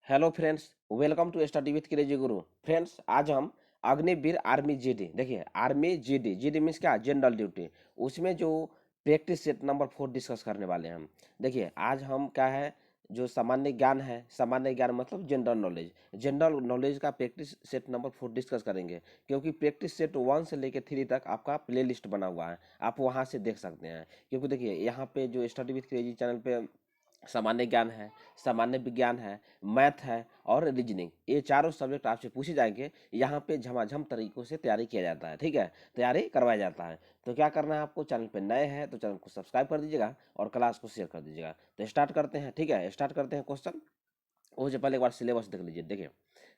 Hello friends, welcome to study with Crazy Guru. Friends, आज हम Agniveer army GD, देखिए army GD, GD means क्या, general duty, उसमें जो प्रैक्टिस सेट नंबर 4 डिस्कस करने वाले हैं हम। देखिए आज हम क्या है, जो सामान्य ज्ञान है, सामान्य ज्ञान मतलब जनरल नॉलेज, जनरल नॉलेज का प्रैक्टिस सेट नंबर 4 डिस्कस करेंगे। क्योंकि प्रैक्टिस सेट 1 से लेकर 3 तक आपका प्ले लिस्ट बना हुआ है, आप वहाँ से देख सकते हैं। क्योंकि देखिए यहाँ पे जो स्टडी विथ क्रेजी चैनल पे सामान्य ज्ञान है, सामान्य विज्ञान है, मैथ है और रीजनिंग, ये चारों सब्जेक्ट आपसे पूछे जाएंगे। यहाँ पे झमाझम तरीकों से तैयारी किया जाता है, ठीक है, तैयारी करवाया जाता है। तो क्या करना है आपको, चैनल पे नए हैं तो चैनल को सब्सक्राइब कर दीजिएगा और क्लास को शेयर कर दीजिएगा। तो स्टार्ट करते हैं, ठीक है, स्टार्ट करते हैं क्वेश्चन। वो जो पहले एक बार सिलेबस देख लीजिए। देखिए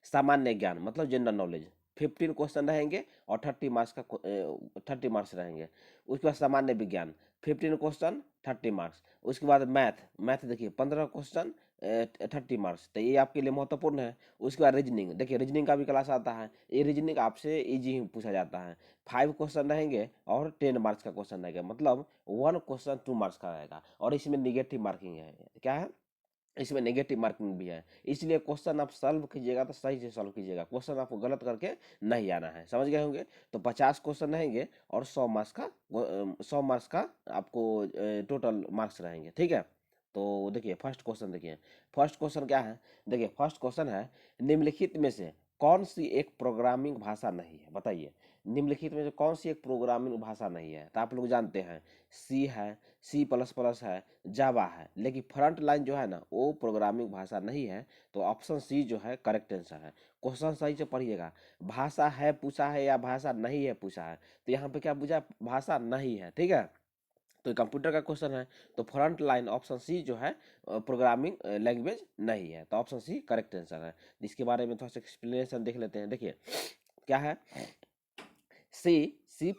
सामान्य ज्ञान मतलब जनरल नॉलेज, 15 क्वेश्चन रहेंगे और 30 मार्क्स का 30 मार्क्स रहेंगे। उसके बाद सामान्य विज्ञान 15 क्वेश्चन 30 मार्क्स। उसके बाद मैथ, मैथ देखिए 15 क्वेश्चन 30 मार्क्स, तो ये आपके लिए महत्वपूर्ण है। उसके बाद रीजनिंग, देखिए रीजनिंग का भी क्लास आता है, ये रीजनिंग आपसे इजी ही पूछा जाता है। 5 क्वेश्चन रहेंगे और 10 मार्क्स का क्वेश्चन रहेगा, मतलब 1 क्वेश्चन 2 मार्क्स का रहेगा। और इसमें निगेटिव मार्किंग है, क्या है, इसमें नेगेटिव मार्किंग भी है। इसलिए क्वेश्चन आप सॉल्व कीजिएगा तो सही से सॉल्व कीजिएगा, क्वेश्चन आपको गलत करके नहीं आना है, समझ गए होंगे। तो 50 क्वेश्चन रहेंगे और 100 मार्क्स का आपको टोटल मार्क्स रहेंगे, ठीक है। तो देखिए फर्स्ट क्वेश्चन, देखिए फर्स्ट क्वेश्चन क्या है। देखिए फर्स्ट क्वेश्चन है, निम्नलिखित में से कौन सी एक प्रोग्रामिंग भाषा नहीं है, बताइए। निम्नलिखित में से कौन सी एक प्रोग्रामिंग भाषा नहीं है, तो आप लोग जानते हैं सी है, C++ है, जावा है, लेकिन फ्रंट लाइन जो है ना वो प्रोग्रामिंग भाषा नहीं है। तो ऑप्शन सी जो है करेक्ट आंसर है। क्वेश्चन सही से पढ़िएगा, भाषा है पूछा है या भाषा नहीं है पूछा है, तो यहाँ पे क्या पूछा, भाषा नहीं है, ठीक है। तो कंप्यूटर का क्वेश्चन है, तो फ्रंट लाइन ऑप्शन सी जो है प्रोग्रामिंग लैंग्वेज नहीं है, तो ऑप्शन सी करेक्ट आंसर है। इसके बारे में थोड़ा सा एक्सप्लेनेशन देख लेते हैं। देखिए क्या है, सी, C++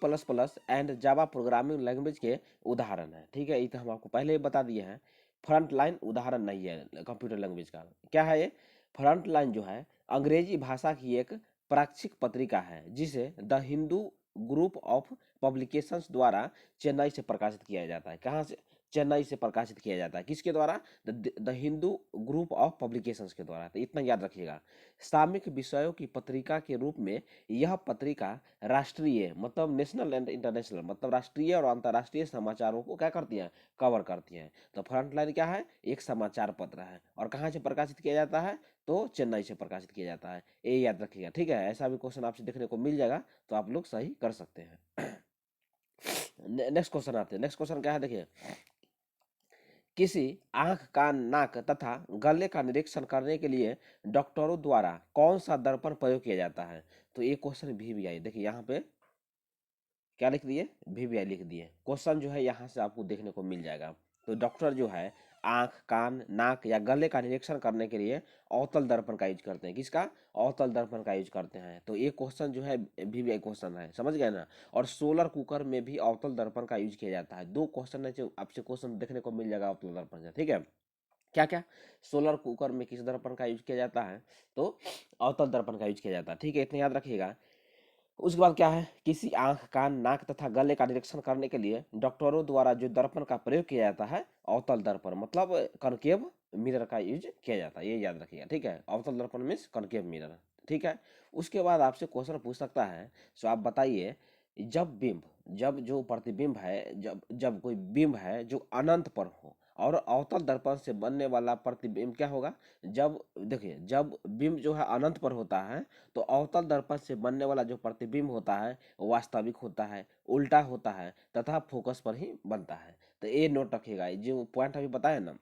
and Java programming language के उदाहरण है, ठीक है। ये तो हम आपको पहले ही बता दिए हैं। फ्रंट लाइन उदाहरण नहीं है कंप्यूटर लैंग्वेज का। क्या है ये, फ्रंट लाइन जो है अंग्रेजी भाषा की एक प्राक्षिक पत्रिका है, जिसे the Hindu group of publications द्वारा चेन्नई से प्रकाशित किया जाता है। कहाँ से, चेन्नई से प्रकाशित किया जाता है, किसके द्वारा, the Hindu group of publications के द्वारा। तो इतना याद रखिएगा। सामयिक विषयों की पत्रिका के रूप में यह पत्रिका राष्ट्रीय मतलब नेशनल एंड इंटरनेशनल मतलब राष्ट्रीय और अंतर्राष्ट्रीय समाचारों को क्या करती है, कवर करती है। तो फ्रंट लाइन क्या है, एक समाचार पत्र है, और कहाँ से प्रकाशित किया जाता है, तो चेन्नई से प्रकाशित किया जाता है। ये याद रखिएगा, ठीक है। ऐसा भी क्वेश्चन आपसे देखने को मिल जाएगा, तो आप लोग सही कर सकते हैं। नेक्स्ट क्वेश्चन आते हैं। नेक्स्ट क्वेश्चन क्या है, देखिए किसी आंख कान नाक तथा गले का निरीक्षण करने के लिए डॉक्टरों द्वारा कौन सा दर्पण प्रयोग किया जाता है। तो ये क्वेश्चन भी आई, देखिए यहाँ पे क्या लिख दिए, VVI लिख दिए। क्वेश्चन जो है यहाँ से आपको देखने को मिल जाएगा। तो डॉक्टर जो है आंख कान नाक या गले का निरीक्षण करने के लिए अवतल दर्पण का यूज करते हैं, किसका, अवतल दर्पण का यूज करते हैं। तो ये क्वेश्चन जो है VVI क्वेश्चन है, समझ गए ना। और सोलर कुकर में भी अवतल दर्पण का यूज किया जाता है। दो क्वेश्चन है जो आपसे क्वेश्चन देखने को मिल जाएगा अवतल दर्पण से, ठीक है। क्या क्या, सोलर कुकर में किस दर्पण का यूज किया जाता है, तो अवतल दर्पण का यूज किया जाता है, ठीक है, इतना याद रखिएगा। उसके बाद क्या है, किसी आंख कान नाक तथा गले का निरीक्षण करने के लिए डॉक्टरों द्वारा जो दर्पण का प्रयोग किया जाता है, अवतल दर्पण मतलब कनकेव मिरर का यूज किया जाता है, ये याद रखिएगा, ठीक है। अवतल दर्पण मीन्स कनकेव मिरर, ठीक है। उसके बाद आपसे क्वेश्चन पूछ सकता है, सो आप बताइए, जब बिंब, जब जो प्रतिबिंब है, जब जब कोई बिंब है जो अनंत पर हो और अवतल दर्पण से बनने वाला प्रतिबिंब क्या होगा, जब देखिए जब बिंब जो है अनंत पर होता है, तो अवतल दर्पण से बनने वाला जो प्रतिबिंब होता है वो वास्तविक होता है, उल्टा होता है तथा फोकस पर ही बनता है। तो ये नोट रखिएगा, जो पॉइंट अभी बताया ना,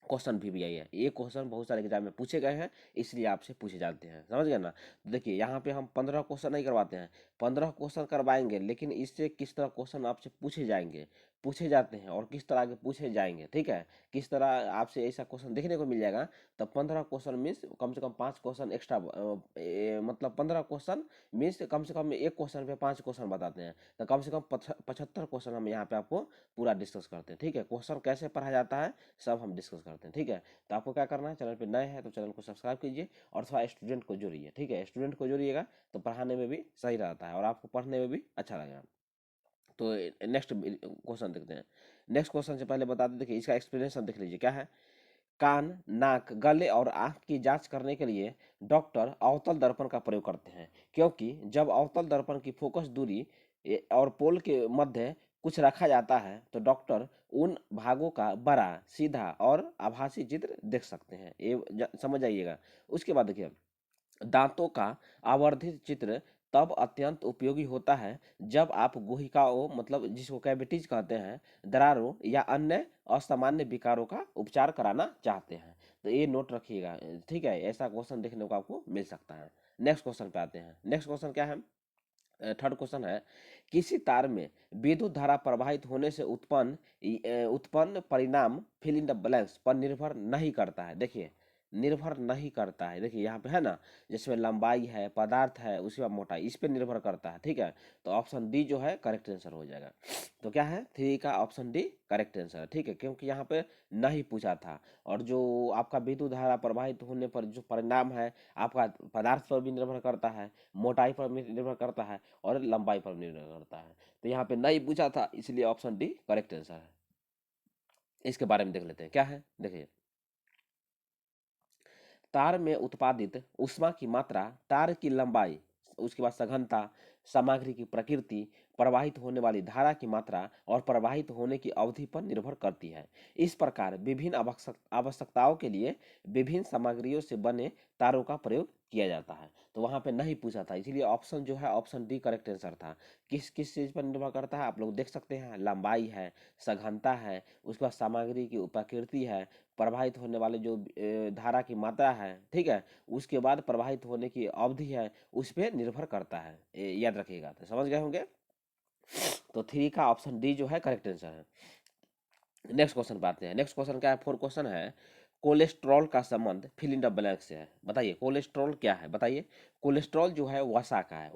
क्वेश्चन भी आई है, ये क्वेश्चन बहुत सारे एग्जाम में पूछे गए हैं, इसलिए आपसे पूछे जाते हैं, समझ गए ना। तो देखिए यहाँ पे हम 15 क्वेश्चन नहीं करवाते हैं, 15 क्वेश्चन करवाएंगे, लेकिन इससे किस तरह क्वेश्चन आपसे पूछे जाएंगे, पूछे जाते हैं और किस तरह के पूछे जाएंगे, ठीक है, किस तरह आपसे ऐसा क्वेश्चन देखने को मिल जाएगा। तो 15 क्वेश्चन मीन्स कम से कम 5 क्वेश्चन एक्स्ट्रा, मतलब 15 क्वेश्चन मीन्स कम से कम एक क्वेश्चन पे 5 क्वेश्चन बताते हैं। तो कम से कम 75 क्वेश्चन हम यहाँ पे आपको पूरा डिस्कस करते हैं, ठीक है। क्वेश्चन कैसे पढ़ा जाता है सब हम डिस्कस करते हैं, ठीक है। तो आपको क्या करना है, चैनल पे नए हैं तो चैनल को सब्सक्राइब कीजिए और थोड़ा स्टूडेंट को जोड़िए, ठीक है। स्टूडेंट को जोड़िएगा तो पढ़ाने में भी सही रहता है और आपको पढ़ने में भी अच्छा लगेगा। तो नेक्स्ट क्वेश्चन देखते हैं। नेक्स्ट क्वेश्चन से पहले बता दें, देखिए इसका एक्सप्लेनेशन देख लीजिए क्या है। कान, नाक, गले और आंख की जांच करने के लिए डॉक्टर अवतल दर्पण का प्रयोग करते हैं, क्योंकि जब अवतल दर्पण की फोकस दूरी और पोल के मध्य कुछ रखा जाता है तो डॉक्टर उन भागों का बड़ा, सीधा और आभासी चित्र देख सकते हैं। ये समझ आइएगा। उसके बाद देखिए, दांतों का आवर्धित चित्र तब अत्यंत उपयोगी होता है जब आप गुहिकाओं, मतलब जिसको कैविटीज कहते हैं, दरारों या अन्य असामान्य विकारों का उपचार कराना चाहते हैं। तो ये नोट रखिएगा, ठीक है। ऐसा क्वेश्चन देखने को आपको मिल सकता है। नेक्स्ट क्वेश्चन पे आते हैं। नेक्स्ट क्वेश्चन क्या है? थर्ड क्वेश्चन है, किसी तार में विद्युत धारा प्रवाहित होने से उत्पन्न परिणाम फिल इन द ब्लैंक्स पर निर्भर नहीं करता है। देखिए, निर्भर नहीं करता है। देखिए यहाँ पे है ना, जिसमें लंबाई है, पदार्थ है, उसके बाद मोटाई, इस पे निर्भर करता है, ठीक है। तो ऑप्शन डी जो है करेक्ट आंसर हो जाएगा। तो क्या है, थ्री का ऑप्शन डी करेक्ट आंसर है, ठीक है, क्योंकि यहाँ पे नहीं पूछा था। और जो आपका विद्युत धारा प्रवाहित होने पर जो परिणाम है, आपका पदार्थ पर भी निर्भर करता है, मोटाई पर भी निर्भर करता है और लंबाई पर निर्भर करता है। तो यहाँ पे नहीं पूछा था, इसलिए ऑप्शन डी करेक्ट आंसर है। इसके बारे में देख लेते हैं क्या है। देखिए, तार में उत्पादित ऊष्मा की मात्रा, तार की लंबाई, उसके बाद सघनता, सामग्री की प्रकृति, प्रवाहित होने वाली धारा की मात्रा और प्रवाहित होने की अवधि पर निर्भर करती है। इस प्रकार विभिन्न आवश्यकताओं के लिए विभिन्न सामग्रियों से बने तारों का प्रयोग किया जाता है। तो वहां पे नहीं पूछा था, इसीलिए ऑप्शन जो है ऑप्शन डी करेक्ट आंसर था। किस किस चीज पर निर्भर करता है आप लोग देख सकते हैं, लंबाई है, सघनता है, उसके बाद सामग्री की प्रकृति है, प्रवाहित होने वाले जो धारा की मात्रा है, ठीक है, उसके बाद प्रवाहित होने की अवधि है, उस पर निर्भर करता है। याद रखिएगा। तो समझ गए होंगे। तो थ्री का ऑप्शन डी जो है करेक्ट आंसर है। नेक्स्ट क्वेश्चन पे आते हैं। नेक्स्ट क्वेश्चन क्या है? फोर्थ क्वेश्चन है, कोलेस्ट्रॉल का संबंध फिल इन द ब्लैंक से है। बताइए कोलेस्ट्रॉल क्या है, बताइए। कोलेस्ट्रॉल जो है वसा का है,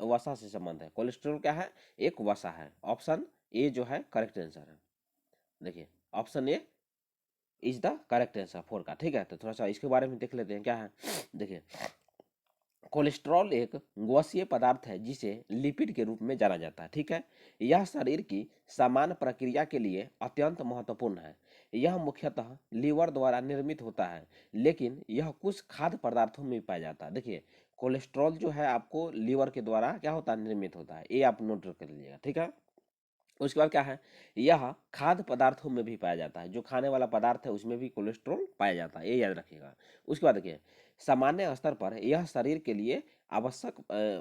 वसा से संबंध है। कोलेस्ट्रॉल क्या है? एक वसा है। ऑप्शन ए जो है करेक्ट आंसर है। देखिए, option A is the correct answer four का, ठीक है। तो थोड़ा सा इसके बारे में देख लेते हैं क्या है। देखिए, कोलेस्ट्रॉल एक गैसीय पदार्थ है जिसे लिपिड के रूप में जाना जाता है, ठीक है। यह शरीर की सामान्य प्रक्रिया के लिए अत्यंत महत्वपूर्ण है। यह मुख्यतः लीवर द्वारा निर्मित होता है, लेकिन यह कुछ खाद्य पदार्थों में पाया जाता है। देखिए, कोलेस्ट्रॉल जो है आपको लीवर के द्वारा क्या होता है, निर्मित होता है। ये आप नोट कर लीजिएगा, ठीक है। उसके बाद क्या है, यह खाद्य पदार्थों में भी पाया जाता है। जो खाने वाला पदार्थ है उसमें भी कोलेस्ट्रॉल पाया जाता है, ये याद रखिएगा। उसके बाद देखिए, सामान्य स्तर पर यह शरीर के लिए आवश्यक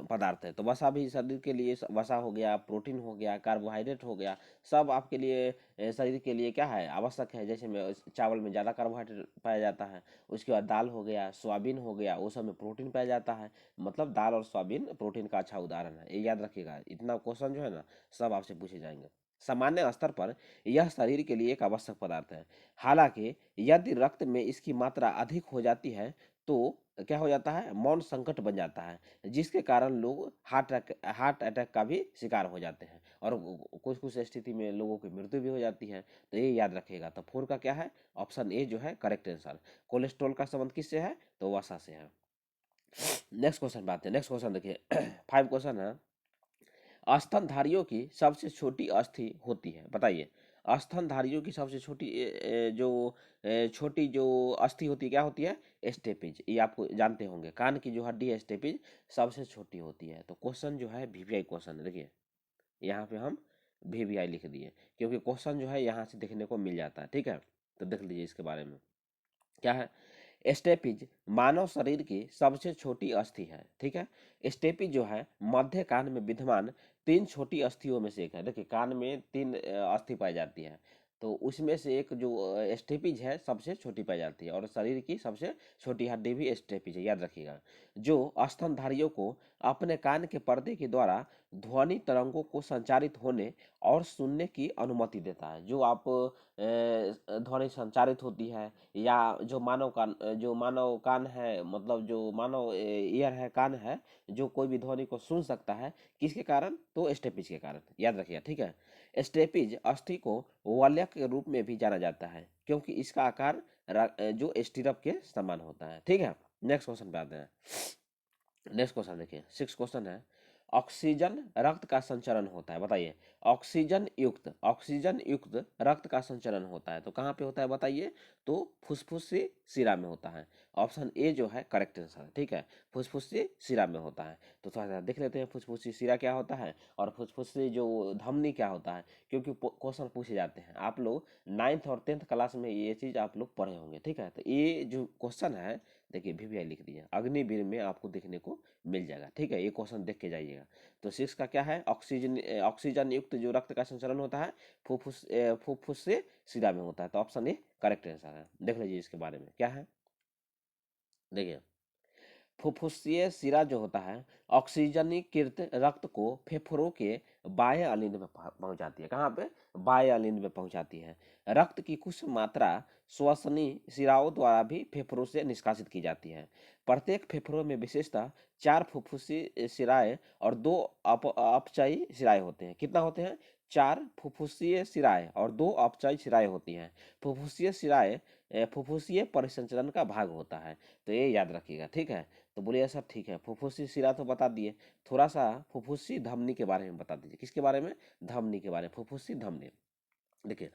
पदार्थ है। तो वसा भी शरीर के लिए, वसा हो गया, प्रोटीन हो गया, कार्बोहाइड्रेट हो गया, सब आपके लिए शरीर के लिए क्या है, आवश्यक है। जैसे में चावल में ज़्यादा कार्बोहाइड्रेट पाया जाता है। उसके बाद दाल हो गया, सोयाबीन हो गया, वो सब में प्रोटीन पाया जाता है। मतलब दाल और सोयाबीन प्रोटीन का अच्छा उदाहरण है, ये याद रखिएगा। इतना क्वेश्चन जो है ना, सब आपसे पूछे जाएंगे। सामान्य स्तर पर यह शरीर के लिए एक आवश्यक पदार्थ है। हालांकि यदि रक्त में इसकी मात्रा अधिक हो जाती है तो क्या हो जाता है, मौन संकट बन जाता है, जिसके कारण लोग हार्ट अटैक का भी शिकार हो जाते हैं और कुछ कुछ स्थिति में लोगों की मृत्यु भी हो जाती है। तो ये याद रखिएगा। तो फोर का क्या है, ऑप्शन ए जो है करेक्ट आंसर। कोलेस्ट्रॉल का संबंध किससे है, तो वसा से है। नेक्स्ट क्वेश्चन बात है। नेक्स्ट क्वेश्चन देखिए, फाइव क्वेश्चन है, स्तनधारियों की सबसे छोटी अस्थि होती है। बताइए, स्तनधारियों की सबसे छोटी छोटी जो अस्थि होती है, क्या होती है, स्टेपिज। ये आपको जानते होंगे, कान की जो हड्डी है स्टेपिज सबसे छोटी होती है। तो क्वेश्चन जो है वीवीआई क्वेश्चन है। देखिए, यहाँ पे हम वीवीआई लिख दिए क्योंकि क्वेश्चन जो है यहाँ से देखने को मिल जाता है, ठीक है। तो देख लीजिए इसके बारे में क्या है। स्टेपिज मानव शरीर की सबसे छोटी अस्थि है, ठीक है। स्टेपिज जो है मध्य कान में विद्यमान तीन छोटी अस्थियों में से एक है। देखिए, कान में तीन अस्थि पाई जाती है, तो उसमें से एक जो स्टेपिज है सबसे छोटी पाई जाती है, और शरीर की सबसे छोटी हड्डी भी स्टेपिज है, याद रखिएगा। जो स्तनधारियों को अपने कान के पर्दे के द्वारा ध्वनि तरंगों को संचारित होने और सुनने की अनुमति देता है। जो आप ध्वनि संचारित होती है, या जो मानव कान है, मतलब जो मानव ईयर है, कान है, जो कोई भी ध्वनि को सुन सकता है, किसके कारण, तो स्टेपिज के कारण, याद रखिएगा, ठीक है। स्टेपिज अस्थि को वलय के रूप में भी जाना जाता है क्योंकि इसका आकार जो स्टीरप के समान होता है, ठीक है। नेक्स्ट क्वेश्चन पे आते हैं। नेक्स्ट क्वेश्चन देखिए, सिक्स क्वेश्चन है, ऑक्सीजन रक्त का संचरण होता है, बताइए। ऑक्सीजन युक्त रक्त का संचरण होता है, तो कहाँ पे होता है बताइए? तो फुसफुस से शिरा में होता है। ऑप्शन ए जो है करेक्ट आंसर है, ठीक है। फुसफुस से शिरा में होता है। तो थोड़ा सा देख लेते हैं फुसफुस से शिरा क्या होता है और फुसफुस से जो धमनी क्या होता है, क्योंकि क्वेश्चन पूछे जाते हैं। आप लोग 9th और 10th क्लास में ये चीज़ आप लोग पढ़े होंगे, ठीक है। तो ये जो क्वेश्चन है, देखिए VVI लिख दिया, अग्निवीर में आपको देखने को मिल जाएगा, ठीक है। ये क्वेश्चन देख के जाइएगा। तो 6 का क्या है? ऑक्सीजन युक्त जो रक्त का संचरण होता है फुफ्फुस से शिरा में होता है। तो ऑप्शन ए करेक्ट आंसर है। देख लीजिए इसके बारे में क्या है, देखिए। फुफ्फुसीय शिरा जो होता है, ऑक्सीजनीकृत रक्त को फेफड़ों के बाह्य अलिंद में पहुंचाती है। कहाँ पे? बाह्य अलिंद में पहुंचाती है। रक्त की कुछ मात्रा श्वसनीय शिराओं द्वारा भी फेफड़ों से निष्कासित की जाती है। प्रत्येक फेफड़ों में विशेषतः 4 फुफ्फुसी शिराएं और 2 अपचयी शिराएं होते हैं। कितना होते हैं? 4 फुफ्फुसीय शिराएं और 2 अपचयी शिराएं होती हैं। फुफ्फुसीय शिराएं फुफ्फुसीय परिसंचरण का भाग होता है। तो ये याद रखिएगा, ठीक है। तो बोलिए सर ठीक है, फुफ्फुसी शिरा तो बता दिए, थोड़ा सा फुफ्फुसी धमनी के बारे में बता दीजिए। किसके बारे में? धमनी के बारे में, फुफ्फुसी धमनी। देखिए,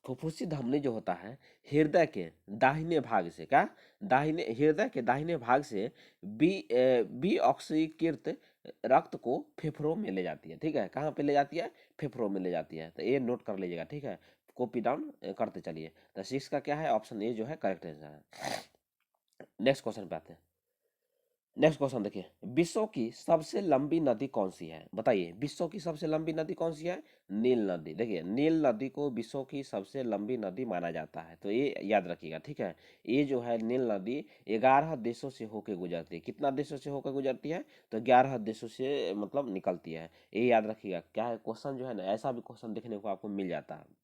फुफ्फुसी धमनी जो होता है, हृदय के दाहिने भाग से, क्या? दाहिने, हृदय के दाहिने भाग से बी ऑक्सीकृत रक्त को फेफड़ों में ले जाती है, ठीक है। कहाँ पे ले जाती है? फेफड़ों में ले जाती है। तो ये नोट कर लीजिएगा, ठीक है। कॉपी डाउन करते चलिए। तो 6 का क्या है? ऑप्शन ए जो है करेक्ट आंसर है। नेक्स्ट क्वेश्चन पे आते हैं। नेक्स्ट क्वेश्चन देखिए, विश्व की सबसे लंबी नदी कौन सी है? बताइए, विश्व की सबसे लंबी नदी कौन सी है? नील नदी। देखिए, नील नदी को विश्व की सबसे लंबी नदी माना जाता है। तो ये याद रखिएगा, ठीक है। ये जो है नील नदी 11 देशों से होकर गुजरती है। कितना देशों से होकर गुजरती है? तो 11 देशों से मतलब निकलती है। ये याद रखिएगा। क्या है क्वेश्चन जो है ना, ऐसा भी क्वेश्चन देखने को आपको मिल जाता है।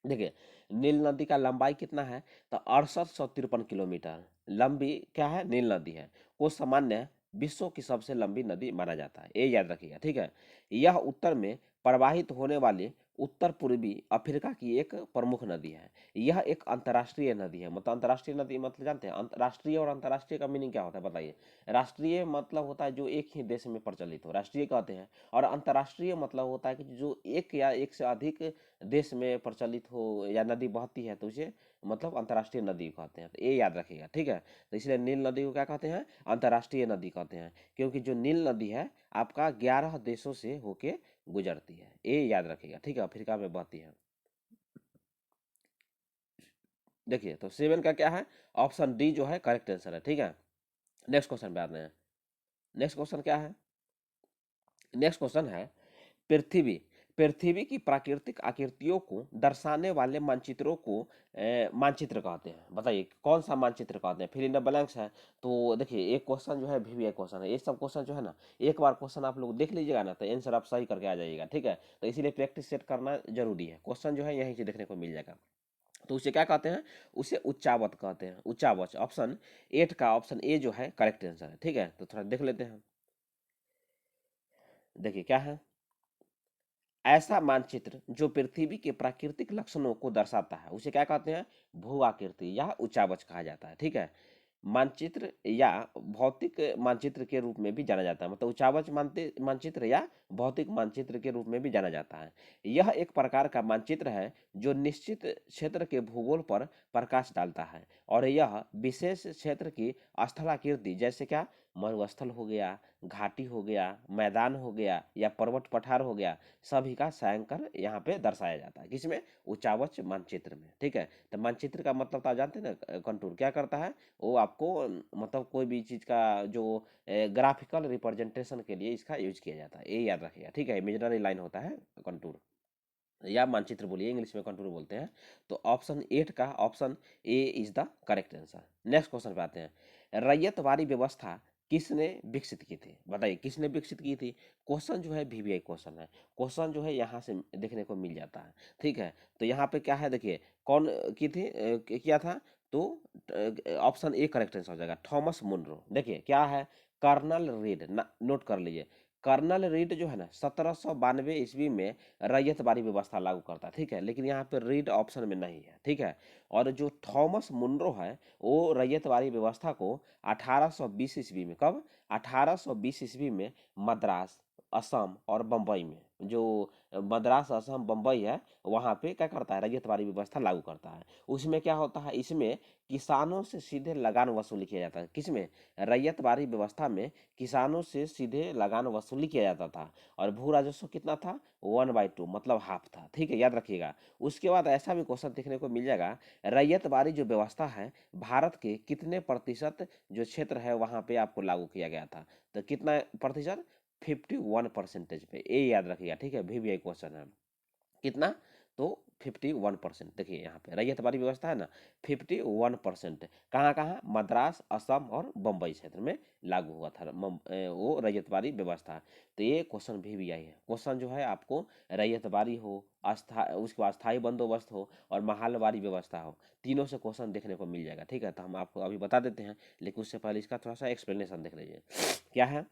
देखिए, नील नदी का लंबाई कितना है? तो 6853 किलोमीटर लंबी क्या है? नील नदी है। को सामान्य विश्व की सबसे लंबी नदी माना जाता है। ये याद रखिएगा, ठीक है। यह उत्तर में प्रवाहित होने वाली उत्तर पूर्वी अफ्रीका की एक प्रमुख नदी है। यह एक अंतर्राष्ट्रीय नदी है। मतलब अंतर्राष्ट्रीय नदी मतलब जानते हैं? राष्ट्रीय और अंतर्राष्ट्रीय का मीनिंग क्या होता है बताइए? राष्ट्रीय मतलब होता है जो एक ही देश में प्रचलित हो, राष्ट्रीय कहते हैं। और अंतर्राष्ट्रीय मतलब होता है कि जो एक या एक से अधिक देश में प्रचलित हो या नदी बहती है, तो उसे मतलब अंतर्राष्ट्रीय नदी कहते हैं। तो ये याद रखिएगा, ठीक है। तो इसलिए नील नदी को क्या कहते हैं? अंतर्राष्ट्रीय नदी कहते हैं, क्योंकि जो नील नदी है आपका 11 देशों से होके गुजरती है। ये याद रखिएगा, ठीक है। अफ्रीका में बहती है। देखिए, तो 7 का क्या है? ऑप्शन डी जो है करेक्ट आंसर है, ठीक है। नेक्स्ट क्वेश्चन पे आते हैं। नेक्स्ट क्वेश्चन क्या है? नेक्स्ट क्वेश्चन है, पृथ्वी पृथ्वी की प्राकृतिक आकृतियों को दर्शाने वाले मानचित्रों को मानचित्र कहते हैं। बताइए कौन सा मानचित्र कहते हैं? फिल इन द ब्लैंक्स है। तो देखिए, एक क्वेश्चन जो है VVI क्वेश्चन है। ये सब क्वेश्चन जो है ना, एक बार क्वेश्चन आप लोग देख लीजिएगा ना, तो आंसर आप सही करके आ जाइएगा, ठीक है। तो इसीलिए प्रैक्टिस सेट करना जरूरी है। क्वेश्चन जो है यहीं से देखने को मिल जाएगा। तो उसे क्या कहते हैं? उसे उच्चावच कहते हैं, उच्चावच। ऑप्शन 8 का ऑप्शन ए जो है करेक्ट आंसर है, ठीक है। तो थोड़ा देख लेते हैं। देखिए क्या है, ऐसा मानचित्र जो पृथ्वी के प्राकृतिक लक्षणों को दर्शाता है उसे क्या कहते हैं? भू आकृति या उच्चावच कहा जाता है, ठीक है। मानचित्र या भौतिक मानचित्र के रूप में भी जाना जाता है। मतलब उच्चावच मानचित्र या भौतिक मानचित्र के रूप में भी जाना जाता है। यह एक प्रकार का मानचित्र है जो निश्चित क्षेत्र के भूगोल पर प्रकाश डालता है और यह विशेष क्षेत्र की स्थलाकृति, जैसे क्या, मरुस्थल हो गया, घाटी हो गया, मैदान हो गया या पर्वत पठार हो गया, सभी का छायांकन यहाँ पे दर्शाया जाता है। किसमें? उच्चावच मानचित्र में, ठीक है। तो मानचित्र का मतलब तो आप जानते हैं ना, कंटूर क्या करता है? वो आपको मतलब कोई भी चीज़ का जो ग्राफिकल रिप्रेजेंटेशन के लिए इसका यूज किया जाता है। ये याद रखिएगा, ठीक है। इमेजिनरी लाइन होता है कंटूर, या मानचित्र बोलिए, इंग्लिश में कंटूर बोलते हैं। तो ऑप्शन 8 का option A is the correct answer. Next question पे आते हैं। रैयतवाड़ी व्यवस्था किसने विकसित की थी? बताइए किसने विकसित की थी? क्वेश्चन जो है VVI क्वेश्चन है। क्वेश्चन जो है यहाँ से देखने को मिल जाता है, ठीक है। तो यहाँ पे क्या है, देखिए कौन की थी, किया था? तो ऑप्शन ए करेक्ट आंसर हो जाएगा, थॉमस मुनरो। देखिए क्या है, कर्नल रीड, नोट कर लीजिए। कर्नल रीड जो है ना, 1792 ईस्वी में रैयतवाड़ी व्यवस्था लागू करता है, ठीक है। लेकिन यहाँ पे रीड ऑप्शन में नहीं है, ठीक है। और जो थॉमस मुनरो है वो रैयतवाड़ी व्यवस्था को 1820 ईस्वी में, कब? 1820 ईस्वी में मद्रास असम और बम्बई में, जो मद्रास असम बम्बई है, वहाँ पे क्या करता है, रैयतवाड़ी व्यवस्था लागू करता है। उसमें क्या होता है, इसमें किसानों से सीधे लगान वसूली किया जाता है। किसमें, रैयतवाड़ी व्यवस्था में किसानों से सीधे लगान वसूली किया जाता था। और भू राजस्व कितना था, 1/2, मतलब हाफ था। ठीक है, याद रखिएगा। उसके बाद ऐसा भी क्वेश्चन देखने को मिल जाएगा, रैयतवाड़ी जो व्यवस्था है भारत के कितने प्रतिशत जो क्षेत्र है वहाँ पे आपको लागू किया गया था, तो कितना प्रतिशत, 51% पे, ये याद रखिएगा। ठीक है, VVI क्वेश्चन है। कितना, तो 51%। देखिए यहाँ पे रैयतवाड़ी व्यवस्था है ना, 51% कहाँ कहाँ, मद्रास असम और बम्बई क्षेत्र में लागू हुआ था वो रैयतवाड़ी व्यवस्था। तो ये क्वेश्चन भी आई है। क्वेश्चन जो है आपको रैयतवाड़ी हो, उसके बाद स्थायी बंदोबस्त हो और महलवाड़ी व्यवस्था हो, तीनों से क्वेश्चन देखने को मिल जाएगा। ठीक है, तो हम आपको अभी बता देते हैं, लेकिन उससे पहले इसका थोड़ा सा एक्सप्लेनेशन देख लीजिए। क्या है,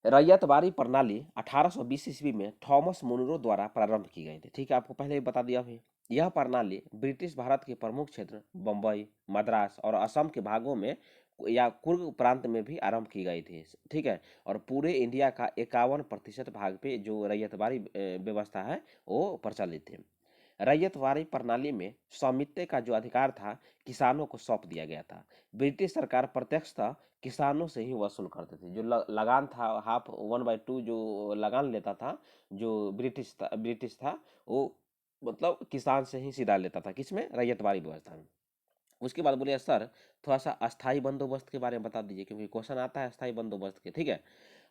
रैयतवाड़ी प्रणाली 1820 ईस्वी में थॉमस मुनरो द्वारा प्रारंभ की गई थी। ठीक है, आपको पहले ही बता दिया अभी। यह प्रणाली ब्रिटिश भारत के प्रमुख क्षेत्र बम्बई, मद्रास और असम के भागों में या कुर्ग प्रांत में भी आरंभ की गई थी। ठीक है, और पूरे इंडिया का 51% भाग पे जो रैयतवाड़ी व्यवस्था है वो प्रचलित थी। रैयतवाड़ी प्रणाली में स्वामित्व का जो अधिकार था किसानों को सौंप दिया गया था। ब्रिटिश सरकार प्रत्यक्षतः किसानों से ही वसूल करते थे। जो लगान था, हाफ 1/2 जो लगान लेता था, जो ब्रिटिश था वो मतलब किसान से ही सीधा लेता था। किसमें, रैयतवाड़ी व्यवस्था में। उसके बाद बोलिए सर थोड़ा सा अस्थाई बंदोबस्त के बारे में बता दीजिए, क्योंकि क्वेश्चन आता है अस्थाई बंदोबस्त के। ठीक है,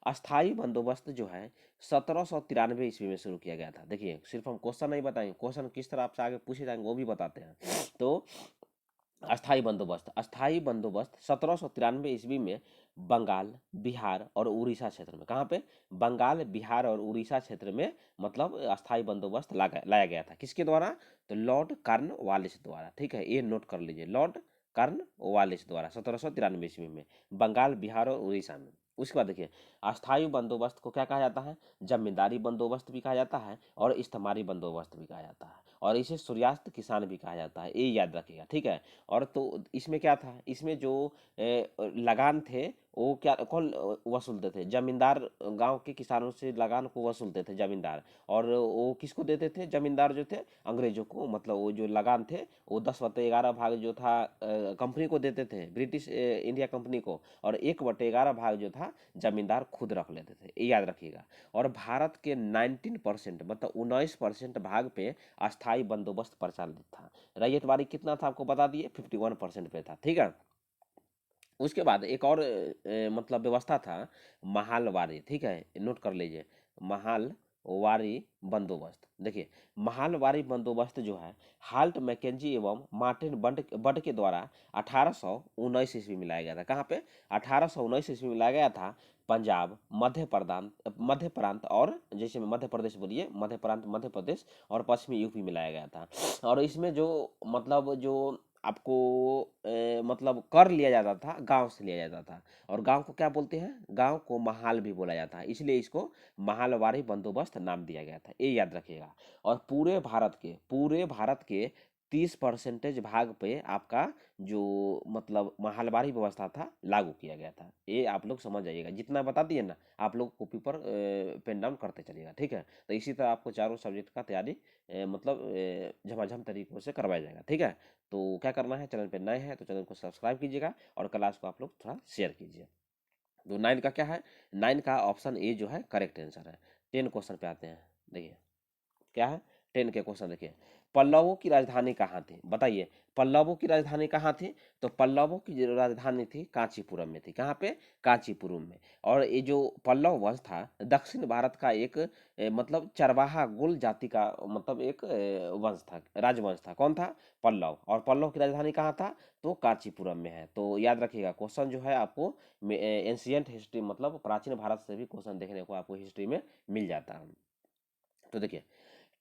अस्थाई बंदोबस्त जो है 1793 ईस्वी में शुरू किया गया था। देखिए, सिर्फ हम क्वेश्चन नहीं बताएंगे, क्वेश्चन किस तरह आपसे आगे पूछे जाएंगे वो भी बताते हैं। तो अस्थाई बंदोबस्त 1793 ईस्वी में बंगाल, बिहार और उड़ीसा क्षेत्र में, कहाँ पे, बंगाल, बिहार और उड़ीसा क्षेत्र में मतलब अस्थाई बंदोबस्त लाया गया था। किसके द्वारा, तो लॉर्ड कॉर्नवालिस द्वारा। ठीक है, ये नोट कर लीजिए, लॉर्ड कॉर्नवालिस द्वारा 1793 ईस्वी में बंगाल, बिहार और उड़ीसा में। उसके बाद देखिए, अस्थाई बंदोबस्त को क्या कहा जाता है, जमींदारी बंदोबस्त भी कहा जाता है और इस्तेमारी बंदोबस्त भी कहा जाता है, और इसे सूर्यास्त किसान भी कहा जाता है। ये याद रखिएगा। ठीक है, और तो इसमें क्या था, इसमें जो लगान थे वो क्या कौन वसूलते थे, जमींदार गांव के किसानों से लगान को वसूलते थे जमींदार। और वो किसको देते थे, जमींदार जो थे अंग्रेजों को, मतलब वो जो लगान थे वो 10/11 भाग जो था कंपनी को देते थे, ब्रिटिश इंडिया कंपनी को, और 1/11 भाग जो था जमींदार खुद रख लेते थे। ये याद रखिएगा। और भारत के 19% मतलब 19% भाग पे अस्थाई बंदोबस्त प्रचलित था। रैयतवाड़ी कितना था आपको बता दिए, 51% पे था। ठीक है, उसके बाद एक और मतलब व्यवस्था था, महालवारी। ठीक है, नोट कर लीजिए, महालवारी बंदोबस्त। देखिए, महालवारी बंदोबस्त जो है हाल्ट मैकेंजी एवं मार्टिन बट के द्वारा 1819 ईस्वी में लाया गया था। कहाँ पे, 1819 ईस्वी में लाया गया था, पंजाब, मध्य प्रांत और जैसे मध्य प्रदेश बोलिए, मध्य प्रांत मध्य प्रदेश और पश्चिमी यूपी में लाया गया था। और इसमें जो मतलब जो आपको मतलब कर लिया जाता था, गांव से लिया जाता था। और गांव को क्या बोलते हैं, गांव को महाल भी बोला जाता है, इसलिए इसको महालवारी बंदोबस्त नाम दिया गया था। ये याद रखिएगा। और पूरे भारत के 30% भाग पे आपका जो मतलब महालवारी व्यवस्था था लागू किया गया था। ये आप लोग समझ जाइएगा, जितना बता दिए ना आप लोग कॉपी पर पेन डाउन करते चलिएगा। ठीक है, तो इसी तरह आपको चारों सब्जेक्ट का तैयारी मतलब झमाझम तरीकों से करवाया जाएगा। ठीक है, तो क्या करना है, चैनल पे नए हैं तो चैनल को सब्सक्राइब कीजिएगा और क्लास को आप लोग थोड़ा शेयर कीजिए। तो 9 का क्या है, 9 का ऑप्शन ए जो है करेक्ट आंसर है। 10 क्वेश्चन पे आते हैं। देखिए क्या है, 10 के क्वेश्चन देखिए, पल्लवों की राजधानी कहाँ थी, बताइए। पल्लवों की राजधानी कहाँ थी, तो पल्लवों की जो राजधानी थी कांचीपुरम में थी। कहाँ पे, कांचीपुरम में। और ये जो पल्लव वंश था दक्षिण भारत का एक मतलब चरवाहा गुल जाति का मतलब एक वंश था, राजवंश था। कौन था, पल्लव। और पल्लव की राजधानी कहाँ था, तो कांचीपुरम में है। तो याद रखिएगा, क्वेश्चन जो है आपको एंशियंट हिस्ट्री मतलब प्राचीन भारत से भी क्वेश्चन देखने को आपको हिस्ट्री में मिल जाता है। तो देखिए,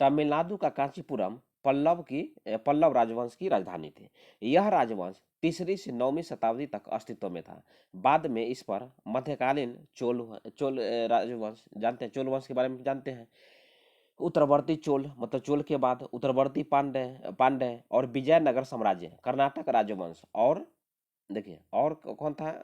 तमिलनाडु का कांचीपुरम पल्लव राजवंश की राजधानी थी। यह राजवंश 3री से 9वीं शताब्दी तक अस्तित्व में था। बाद में इस पर मध्यकालीन चोल राजवंश, जानते हैं चोल वंश के बारे में जानते हैं, उत्तरवर्ती चोल मतलब चोल के बाद उत्तरवर्ती पांड्य और विजयनगर साम्राज्य, कर्नाटक राजवंश, और देखिए और कौन था,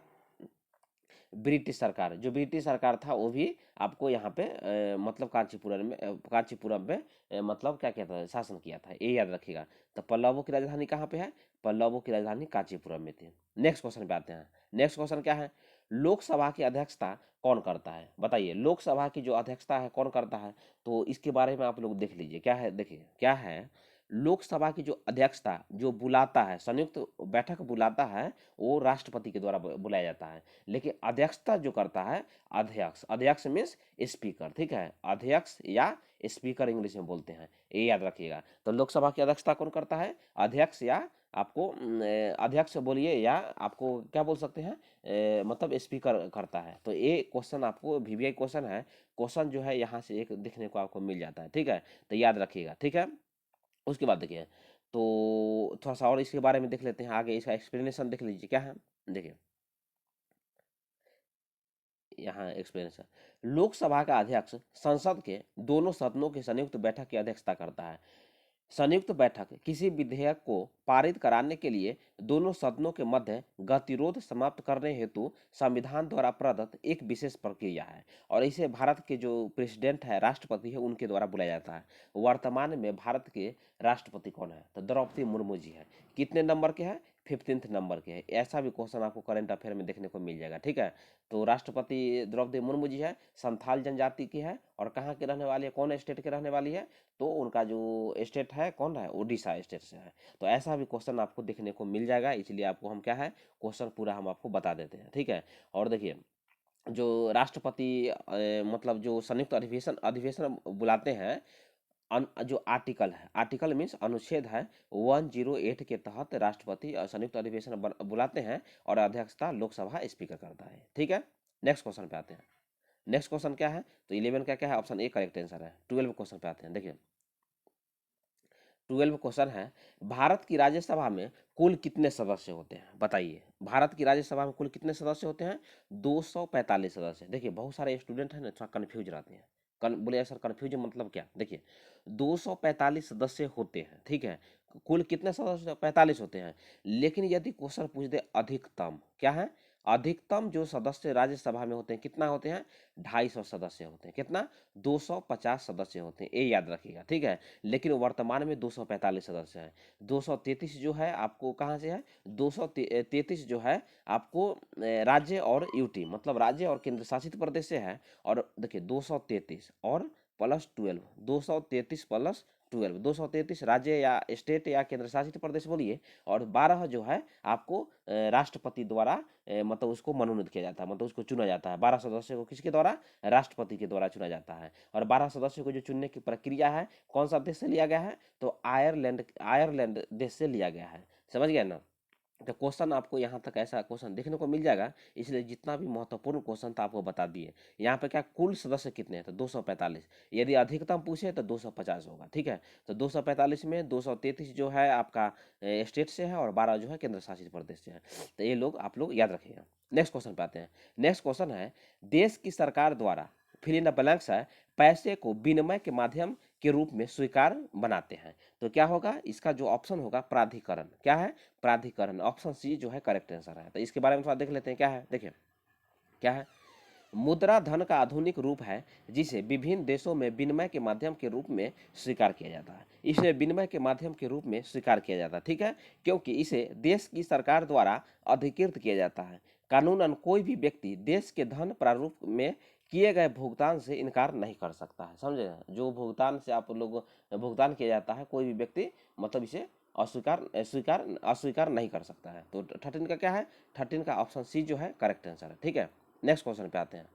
ब्रिटिश सरकार, जो ब्रिटिश सरकार था वो भी आपको यहाँ पे मतलब कांचीपुरम में मतलब क्या कहता है, शासन किया था, ये याद रखिएगा। तो पल्लवों की राजधानी कहाँ पे है? पल्लवों की राजधानी कांचीपुरम में थी। नेक्स्ट क्वेश्चन पे आते हैं। नेक्स्ट क्वेश्चन क्या है? लोकसभा की अध्यक्षता कौन करता है? बताइए, लोकसभा की जो अध्यक्षता है कौन करता है? तो इसके बारे में आप लोग देख लीजिए क्या है। देखिए क्या है, लोकसभा की जो अध्यक्षता जो बुलाता है, संयुक्त बैठक बुलाता है, वो राष्ट्रपति के द्वारा बुलाया जाता है। लेकिन अध्यक्षता जो करता है अध्यक्ष, अध्यक्ष मीन्स स्पीकर, ठीक है, अध्यक्ष या स्पीकर इंग्लिश में बोलते हैं, ये याद रखिएगा। तो लोकसभा की अध्यक्षता कौन करता है? अध्यक्ष, या आपको अध्यक्ष बोलिए, या आपको क्या बोल सकते हैं, मतलब स्पीकर करता है। तो ये क्वेश्चन आपको वीवीआई क्वेश्चन है, क्वेश्चन जो है यहाँ से एक देखने को आपको मिल जाता है, ठीक है, तो याद रखिएगा, ठीक है। उसके बाद देखिए, तो थोड़ा सा और इसके बारे में देख लेते हैं आगे, इसका एक्सप्लेनेशन देख लीजिए क्या है। देखिए यहाँ एक्सप्लेनेशन, लोकसभा का अध्यक्ष संसद के दोनों सदनों की संयुक्त बैठक की अध्यक्षता करता है। संयुक्त बैठक किसी विधेयक को पारित कराने के लिए दोनों सदनों के मध्य गतिरोध समाप्त करने हेतु संविधान द्वारा प्रदत्त एक विशेष प्रक्रिया है, और इसे भारत के जो प्रेसिडेंट है, राष्ट्रपति है, उनके द्वारा बुलाया जाता है। वर्तमान में भारत के राष्ट्रपति कौन है? तो द्रौपदी मुर्मू जी है। कितने नंबर के हैं? 15th नंबर के है। ऐसा भी क्वेश्चन आपको करंट अफेयर में देखने को मिल जाएगा, ठीक है। तो राष्ट्रपति द्रौपदी मुर्मू जी है, संथाल जनजाति की है, और कहाँ के रहने वाली है, कौन स्टेट के रहने वाली है? तो उनका जो स्टेट है कौन है? उड़ीसा स्टेट से है। तो ऐसा भी क्वेश्चन आपको देखने को मिल जाएगा, इसलिए आपको हम क्या है, क्वेश्चन पूरा हम आपको बता देते हैं, ठीक है। और देखिए, जो राष्ट्रपति मतलब जो संयुक्त अधिवेशन अधिवेशन बुलाते हैं, जो आर्टिकल है, आर्टिकल मीन्स अनुच्छेद है 108 के तहत राष्ट्रपति संयुक्त अधिवेशन बुलाते हैं, और अध्यक्षता लोकसभा स्पीकर करता है, ठीक है। नेक्स्ट क्वेश्चन पे आते हैं। नेक्स्ट क्वेश्चन क्या है? तो 11 का क्या है? ऑप्शन ए करेक्ट आंसर है। 12 क्वेश्चन पे आते हैं। देखिए 12 क्वेश्चन है, भारत की राज्यसभा में कुल कितने सदस्य होते हैं? बताइए, भारत की राज्यसभा में कुल कितने सदस्य होते हैं? 245 सदस्य। देखिए बहुत सारे स्टूडेंट हैं ना, थोड़ा कन्फ्यूज रहते हैं, बोले सर कन्फ्यूज मतलब क्या? देखिए 245 सदस्य होते हैं, ठीक है, कुल कितने सदस्य? 45 होते हैं। लेकिन यदि क्वेश्चन पूछ दे अधिकतम, क्या है? अधिकतम जो सदस्य राज्यसभा में होते हैं कितना होते हैं? 250 सदस्य होते हैं। कितना? 250 सदस्य होते हैं, ये याद रखिएगा, ठीक है। लेकिन वर्तमान में 245 सदस्य हैं। 233 जो है आपको कहाँ से है? 233 जो है आपको राज्य और यूटी मतलब राज्य और केंद्र शासित प्रदेश से है। और देखिए 233 और प्लस 12, 233 प्लस 12, 233 राज्य या स्टेट या केंद्र शासित प्रदेश बोलिए, और 12 जो है आपको राष्ट्रपति द्वारा मतलब उसको मनोनीत किया जाता है, मतलब उसको चुना जाता है। 12 सदस्यों को किसके द्वारा? राष्ट्रपति के द्वारा चुना जाता है। और 12 सदस्यों को जो चुनने की प्रक्रिया है कौन सा देश से लिया गया है? तो आयरलैंड, आयरलैंड देश से लिया गया है। समझ गए ना? तो क्वेश्चन आपको यहाँ तक ऐसा क्वेश्चन देखने को मिल जाएगा, इसलिए जितना भी महत्वपूर्ण क्वेश्चन था आपको बता दिए। यहाँ पे क्या कुल सदस्य कितने हैं? तो 245। यदि अधिकतम पूछे तो 250 होगा, ठीक है। तो 245 में 233 जो है आपका स्टेट से है, और 12 जो है केंद्र शासित प्रदेश से है। तो ये लोग आप लोग याद रखिएगा। नेक्स्ट क्वेश्चन पे आते हैं। नेक्स्ट क्वेश्चन है, देश की सरकार द्वारा फिल इन द ब्लैंक्स है, पैसे को विनिमय के माध्यम के रूप में स्वीकार बनाते हैं। तो क्या होगा? इसका जो ऑप्शन होगा प्राधिकरण, क्या है? प्राधिकरण। ऑप्शन सी जो है करेक्ट आंसर है। तो इसके बारे में थोड़ा देख लेते हैं क्या है। देखिए क्या है, मुद्रा धन का आधुनिक रूप है जिसे विभिन्न देशों में विनिमय के माध्यम के रूप में स्वीकार किया जाता है। इसे विनिमय के माध्यम के रूप में स्वीकार किया जाता है, ठीक है, क्योंकि इसे देश की सरकार द्वारा अधिकृत किया जाता है। कानूनन कोई भी व्यक्ति देश के धन प्रारूप में किए गए भुगतान से इनकार नहीं कर सकता है। समझे? जो भुगतान से आप लोग भुगतान किया जाता है, कोई भी व्यक्ति मतलब इसे अस्वीकार नहीं कर सकता है। तो 13 का क्या है? 13 का ऑप्शन सी जो है करेक्ट आंसर है, ठीक है। नेक्स्ट क्वेश्चन पे आते हैं।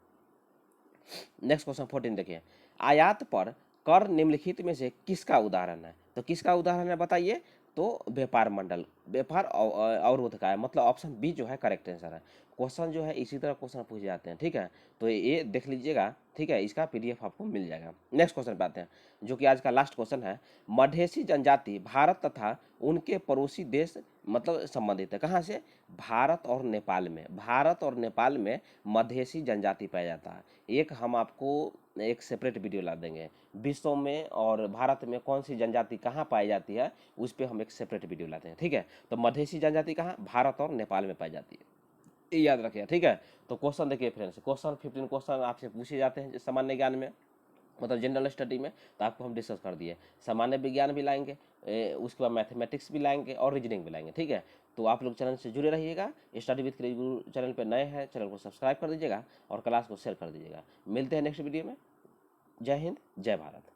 नेक्स्ट क्वेश्चन 14 देखिए, आयात पर कर निम्नलिखित में से किसका उदाहरण है? तो किसका उदाहरण है बताइए? तो व्यापार मंडल, व्यापार अवरोध का है, मतलब ऑप्शन बी जो है करेक्ट आंसर है। क्वेश्चन जो है इसी तरह क्वेश्चन पूछे जाते हैं, ठीक है। तो ये देख लीजिएगा, ठीक है, इसका पीडीएफ आपको मिल जाएगा। नेक्स्ट क्वेश्चन पे आते हैं, जो कि आज का लास्ट क्वेश्चन है। मधेसी जनजाति भारत तथा उनके पड़ोसी देश मतलब संबंधित है, कहाँ से? भारत और नेपाल में। भारत और नेपाल में मधेसी जनजाति पाया जाता है। एक हम आपको एक सेपरेट वीडियो ला देंगे, विश्व में और भारत में कौन सी जनजाति कहाँ पाई जाती है, उस पर हम एक सेपरेट वीडियो लाते हैं, ठीक है। तो मधेसी जनजाति कहाँ? भारत और नेपाल में पाई जाती है। ये याद रखिए, ठीक है। तो क्वेश्चन देखिए फ्रेंड्स, क्वेश्चन 15 क्वेश्चन आपसे पूछे जाते हैं सामान्य ज्ञान में, मतलब जनरल स्टडी में, तो आपको हम डिस्कस कर दिए। सामान्य विज्ञान भी लाएंगे, उसके बाद मैथमेटिक्स भी लाएंगे और रीजनिंग भी लाएंगे, ठीक है। तो आप लोग चैनल से जुड़े रहिएगा। Study with crazy Guru channel पे नए हैं, चैनल को सब्सक्राइब कर दीजिएगा और क्लास को शेयर कर दीजिएगा। मिलते हैं नेक्स्ट वीडियो में। जय हिंद, जय भारत।